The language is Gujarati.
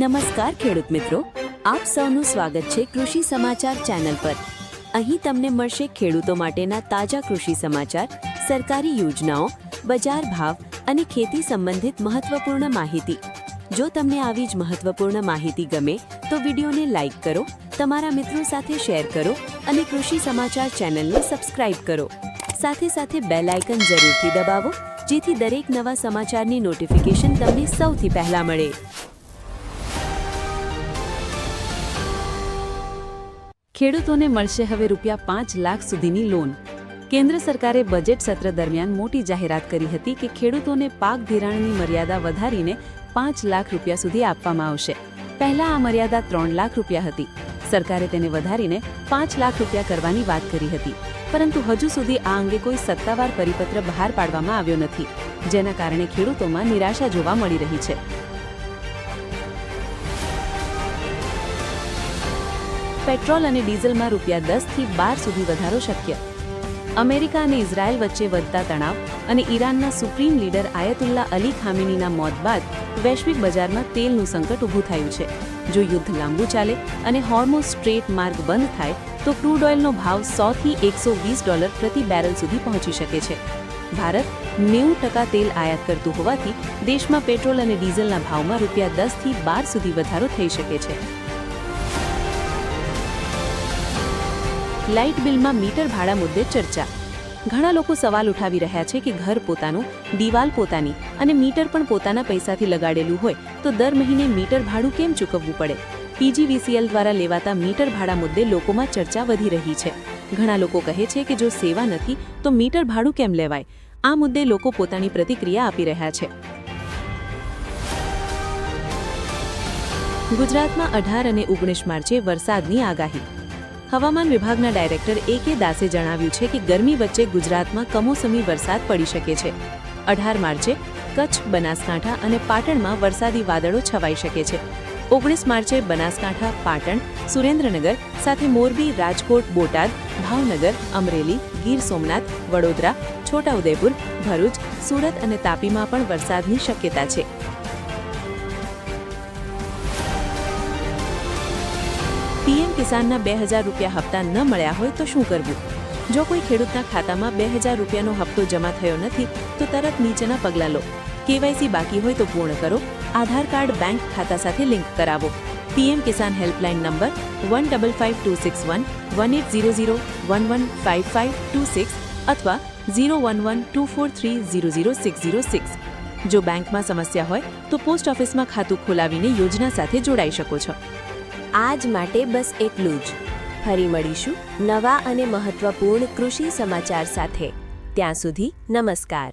નમસ્કાર ખેડૂત મિત્રો, આપ સૌનું સ્વાગત છે કૃષિ સમાચાર ચેનલ પર। અહીં તમને મળશે ખેડૂતો માટેના તાજા કૃષિ સમાચાર, સરકારી યોજનાઓ, બજાર ભાવ અને ખેતી સંબંધિત મહત્વપૂર્ણ માહિતી। જો તમને આવી જ મહત્વપૂર્ણ માહિતી ગમે તો વિડીયોને લાઇક કરો, તમારા મિત્રો સાથે શેર કરો અને કૃષિ સમાચાર ચેનલને સબસ્ક્રાઇબ કરો। સાથે સાથે બેલ આઇકન જરૂરથી દબાવો જેથી દરેક નવા સમાચારની નોટિફિકેશન તમને સૌથી પહેલા મળે। ખેડૂતોને મળશે હવે ₹5 લાખ સુધીની લોન। કેન્દ્ર સરકારે બજેટ સત્ર દરમિયાન મોટી જાહેરાત કરી હતી કે ખેડૂતોને પાક ધિરાણની મર્યાદા વધારીને ₹5 લાખ સુધી આપવામાં આવશે। પહેલા આ મર્યાદા ₹3 લાખ હતી। સરકારે તેને વધારીને ₹5 લાખ કરવાની વાત કરી હતી, પરંતુ હજુ સુધી આ અંગે કોઈ સત્તાવાર પરિપત્ર બહાર પાડવામાં આવ્યો નથી, જેના કારણે ખેડૂતોમાં નિરાશા જોવા મળી રહી છે। પેટ્રોલ અને ડીઝલમાં ₹10 થી ₹12 સુધી વધારો શક્ય। અમેરિકા અને ઇઝરાયલ વચ્ચે વધતા તણાવ અને ઈરાનના સુપ્રીમ લીડર આયતુલ્લા અલી ખામેનીના મોત બાદ વૈશ્વિક બજારમાં તેલનું સંકટ ઊભું થયું છે। જો યુદ્ધ લાંબુ ચાલે અને હોર્મુઝ સ્ટ્રેટ માર્ગ બંધ થાય તો ક્રૂડ ઓઇલનો ભાવ $100 થી $120 પ્રતિ બેરલ સુધી પહોંચી શકે છે। ભારત 90% તેલ આયાત કરતું હોવાથી દેશમાં પેટ્રોલ અને ડીઝલના ભાવમાં ₹10 થી $12 સુધી વધારો થઈ શકે છે। લાઇટ બિલમાં મીટર ભાડા મુદ્દે ચર્ચા। ઘણા લોકો સવાલ ઉઠાવી રહ્યા છે કે ઘર પોતાનું, દિવાલ પોતાની અને મીટર પણ પોતાના પૈસાથી લગાડેલું હોય તો દર મહિને મીટર ભાડું કેમ ચૂકવવું પડે? PGVCL દ્વારા લેવાતા મીટર ભાડા મુદ્દે લોકોમાં ચર્ચા વધી રહી છે। ઘણા લોકો કહે છે કે જો સેવા નથી તો મીટર ભાડું કેમ લેવાય? આ મુદ્દે લોકો પોતાની પ્રતિક્રિયા આપી રહ્યા છે। ગુજરાતમાં 18 અને 19 માર્ચે વરસાદની આગાહી। હવામાન વિભાગના ડાયરેક્ટર AK દાસે જણાવ્યું છે કે ગરમી વચ્ચે ગુજરાતમાં કમોસમી વરસાદ પડી શકે છે। 18 માર્ચે કચ્છ, બનાસકાંઠા અને પાટણમાં વરસાદી વાદળો છવાઈ શકે છે। 19 માર્ચે બનાસકાંઠા, પાટણ, સુરેન્દ્રનગર સાથે મોરબી, રાજકોટ, બોટાદ, ભાવનગર, અમરેલી, ગીર સોમનાથ, વડોદરા, છોટાઉદેપુર, ભરૂચ, સુરત અને તાપીમાં પણ વરસાદની શક્યતા છે। PM કિસાનના ₹2000 હપ્તા ન મળ્યા હોય તો શું કરવું? જો કોઈ ખેડૂતના ખાતામાં ₹2000નો હપ્તો જમા થયો નથી તો તરત નીચેના પગલાં લો। KYC બાકી હોય તો પૂર્ણ કરો। આધાર કાર્ડ બેંક ખાતા સાથે લિંક કરાવો। PM કિસાન હેલ્પલાઇન નંબર 155261 1800 115526 અથવા 01124300606। જો બેંકમાં સમસ્યા હોય તો પોસ્ટ ઓફિસમાં ખાતું ખોલાવીને યોજના સાથે જોડાઈ શકો છો। આજ માટે બસ એટલું જ। ફરી મળીશું નવા અને મહત્વપૂર્ણ કૃષિ સમાચાર સાથે। ત્યાં સુધી નમસ્કાર।